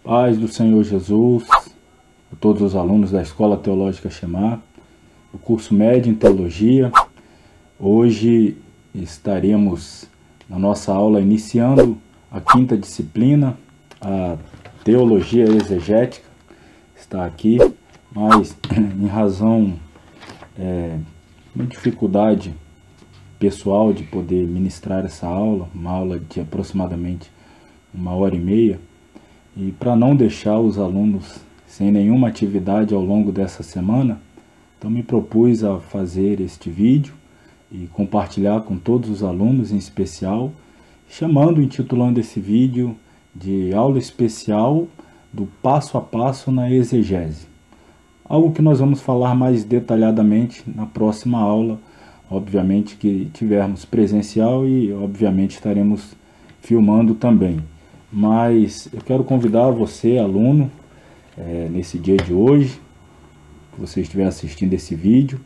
Paz do Senhor Jesus, a todos os alunos da Escola Teológica Shemá, do curso médio em Teologia. Hoje estaremos na nossa aula iniciando a quinta disciplina, a Teologia Exegética. Está aqui, mas em razão de uma dificuldade pessoal de poder ministrar essa aula, uma aula de aproximadamente 1h30, e para não deixar os alunos sem nenhuma atividade ao longo dessa semana, então me propus a fazer este vídeo e compartilhar com todos os alunos em especial, intitulando esse vídeo de aula especial do passo a passo na exegese. Algo que nós vamos falar mais detalhadamente na próxima aula, obviamente que tivermos presencial e obviamente estaremos filmando também. Mas eu quero convidar você, aluno, nesse dia de hoje, que você estiver assistindo esse vídeo,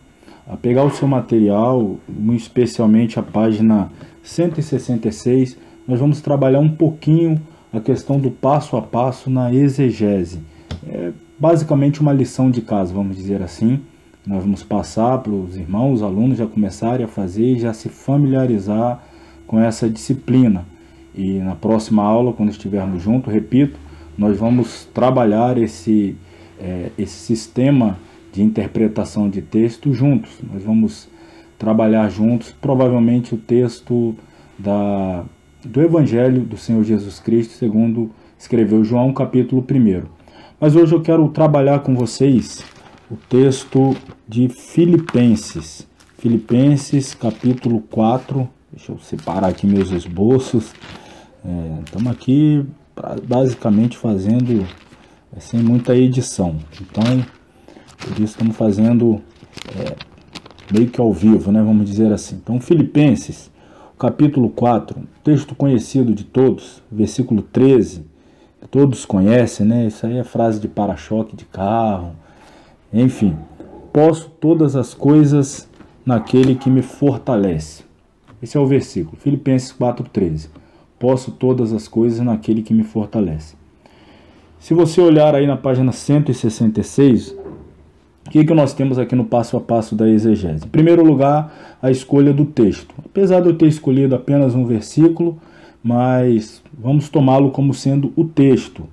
a pegar o seu material, especialmente a página 166, nós vamos trabalhar um pouquinho a questão do passo a passo na exegese. É basicamente uma lição de casa, vamos dizer assim. Nós vamos passar para os irmãos, os alunos já começarem a fazer e já se familiarizar com essa disciplina. E na próxima aula, quando estivermos juntos, repito, nós vamos trabalhar esse sistema de interpretação de texto juntos. Nós vamos trabalhar juntos, provavelmente, o texto do Evangelho do Senhor Jesus Cristo, segundo escreveu João, capítulo 1. Mas hoje eu quero trabalhar com vocês o texto de Filipenses. Filipenses, capítulo 4. Deixa eu separar aqui meus esboços. Estamos aqui basicamente fazendo sem muita edição, então por isso estamos fazendo meio que ao vivo, né, vamos dizer assim. Então Filipenses, capítulo 4, texto conhecido de todos, versículo 13, todos conhecem, né? Isso aí é frase de para-choque de carro, enfim. Posso todas as coisas naquele que me fortalece. Esse é o versículo, Filipenses 4:13. Posso todas as coisas naquele que me fortalece. Se você olhar aí na página 166, o que nós temos aqui no passo a passo da exegese? Em primeiro lugar, a escolha do texto. Apesar de eu ter escolhido apenas um versículo, mas vamos tomá-lo como sendo o texto.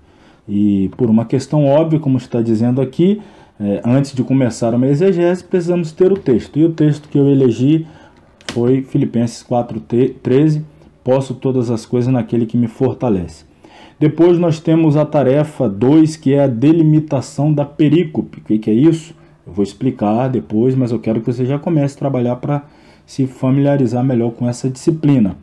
E por uma questão óbvia, como está dizendo aqui, antes de começar uma exegese, precisamos ter o texto. E o texto que eu elegi foi Filipenses 4:13. Posso todas as coisas naquele que me fortalece. Depois nós temos a tarefa 2, que é a delimitação da perícope. O que é isso? Eu vou explicar depois, mas eu quero que você já comece a trabalhar para se familiarizar melhor com essa disciplina.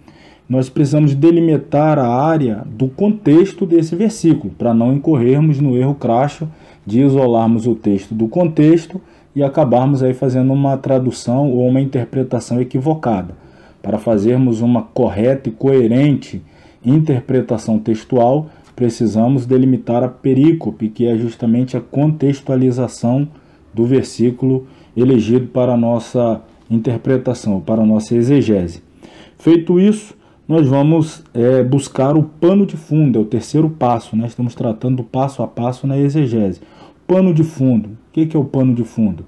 Nós precisamos delimitar a área do contexto desse versículo, para não incorrermos no erro crasso de isolarmos o texto do contexto e acabarmos aí fazendo uma tradução ou uma interpretação equivocada. Para fazermos uma correta e coerente interpretação textual, precisamos delimitar a perícope, que é justamente a contextualização do versículo elegido para a nossa interpretação, para a nossa exegese. Feito isso, nós vamos buscar o pano de fundo, é o terceiro passo, né? Estamos tratando do passo a passo na exegese. Pano de fundo, o que é o pano de fundo?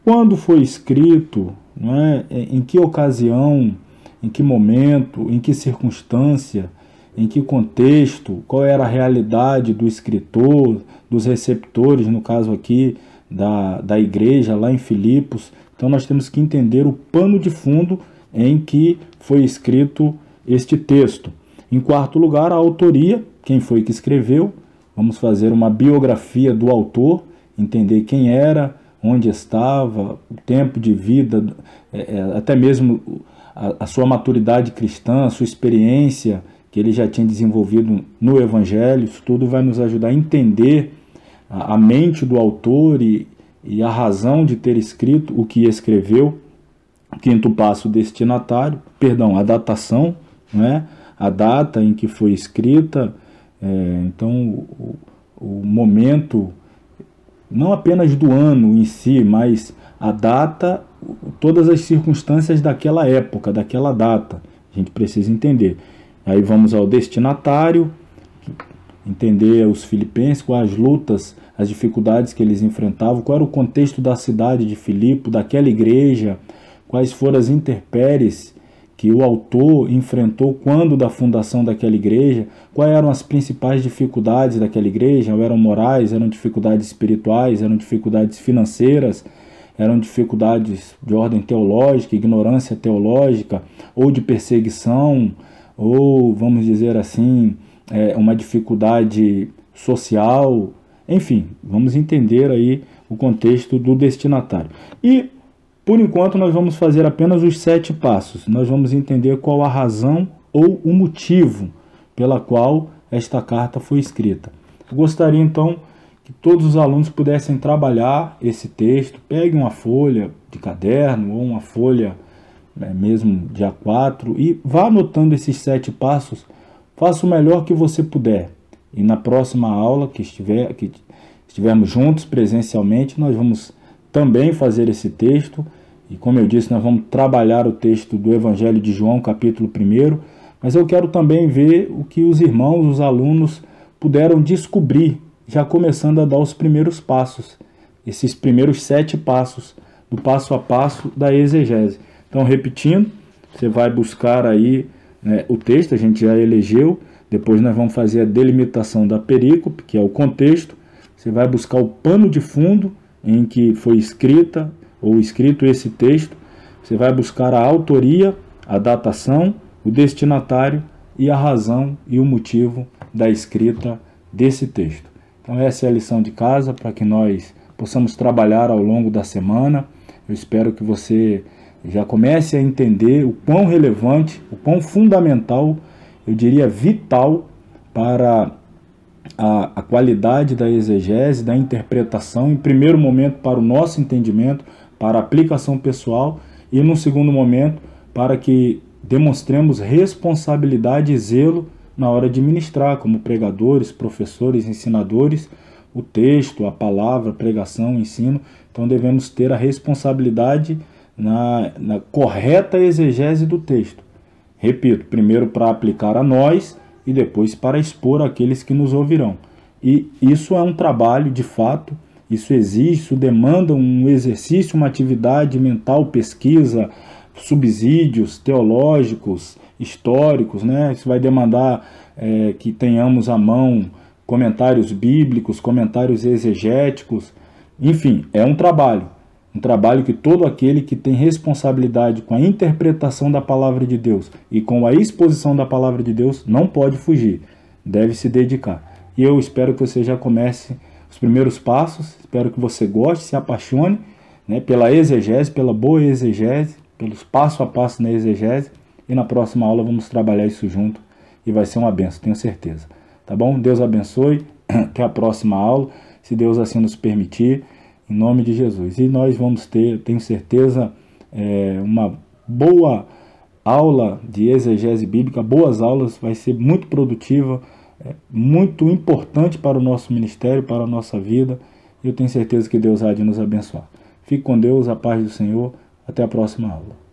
Quando foi escrito, não é? Em que ocasião, em que momento, em que circunstância, em que contexto, qual era a realidade do escritor, dos receptores, no caso aqui da igreja lá em Filipos. Então nós temos que entender o pano de fundo em que foi escrito este texto. Em quarto lugar, a autoria, quem foi que escreveu. Vamos fazer uma biografia do autor, entender quem era, onde estava, o tempo de vida, até mesmo a sua maturidade cristã, a sua experiência que ele já tinha desenvolvido no Evangelho. Isso tudo vai nos ajudar a entender a mente do autor e a razão de ter escrito o que escreveu. Quinto passo, destinatário, a datação, né? A data em que foi escrita, então o momento, não apenas do ano em si, mas a data, todas as circunstâncias daquela época, daquela data, a gente precisa entender. Aí vamos ao destinatário, entender os filipenses, quais as lutas, as dificuldades que eles enfrentavam, qual era o contexto da cidade de Filipe, daquela igreja, quais foram as intempéries que o autor enfrentou quando da fundação daquela igreja, quais eram as principais dificuldades daquela igreja, eram morais, eram dificuldades espirituais, eram dificuldades financeiras, eram dificuldades de ordem teológica, ignorância teológica, ou de perseguição, ou, vamos dizer assim, uma dificuldade social, enfim, vamos entender aí o contexto do destinatário. E, por enquanto, nós vamos fazer apenas os 7 passos. Nós vamos entender qual a razão ou o motivo pela qual esta carta foi escrita. Eu gostaria, então, que todos os alunos pudessem trabalhar esse texto. Pegue uma folha de caderno ou uma folha mesmo de A4 e vá anotando esses 7 passos. Faça o melhor que você puder. E na próxima aula que estivermos juntos presencialmente, nós vamos também fazer esse texto. E como eu disse, nós vamos trabalhar o texto do Evangelho de João, capítulo 1. Mas eu quero também ver o que os irmãos, os alunos, puderam descobrir, já começando a dar os primeiros passos. Esses primeiros 7 passos, do passo a passo da exegese. Então, repetindo, você vai buscar aí o texto, a gente já elegeu. Depois nós vamos fazer a delimitação da perícope, que é o contexto. Você vai buscar o pano de fundo em que foi escrito esse texto. Você vai buscar a autoria, a datação, o destinatário e a razão e o motivo da escrita desse texto. Então essa é a lição de casa para que nós possamos trabalhar ao longo da semana. Eu espero que você já comece a entender o quão relevante, o quão fundamental, eu diria vital para a qualidade da exegese, da interpretação, em primeiro momento para o nosso entendimento, para a aplicação pessoal e no segundo momento para que demonstremos responsabilidade e zelo na hora de ministrar, como pregadores, professores, ensinadores, o texto, a palavra, a pregação, o ensino. Então devemos ter a responsabilidade na correta exegese do texto. Repito, primeiro para aplicar a nós e depois para expor àqueles que nos ouvirão. E isso é um trabalho, de fato, isso exige, isso demanda um exercício, uma atividade mental, pesquisa, subsídios teológicos, históricos, né? Isso vai demandar que tenhamos à mão comentários bíblicos, comentários exegéticos, enfim, é um trabalho que todo aquele que tem responsabilidade com a interpretação da palavra de Deus e com a exposição da palavra de Deus não pode fugir, deve se dedicar. E eu espero que você já comece os primeiros passos, espero que você goste, se apaixone pela exegese, pela boa exegese, pelos passo a passo na exegese, e na próxima aula vamos trabalhar isso junto e vai ser uma benção, tenho certeza. Tá bom? Deus abençoe, até a próxima aula, se Deus assim nos permitir, em nome de Jesus. E nós vamos ter, tenho certeza, uma boa aula de exegese bíblica, boas aulas, vai ser muito produtiva, muito importante para o nosso ministério, para a nossa vida. Eu tenho certeza que Deus há de nos abençoar. Fique com Deus, a paz do Senhor. Até a próxima aula.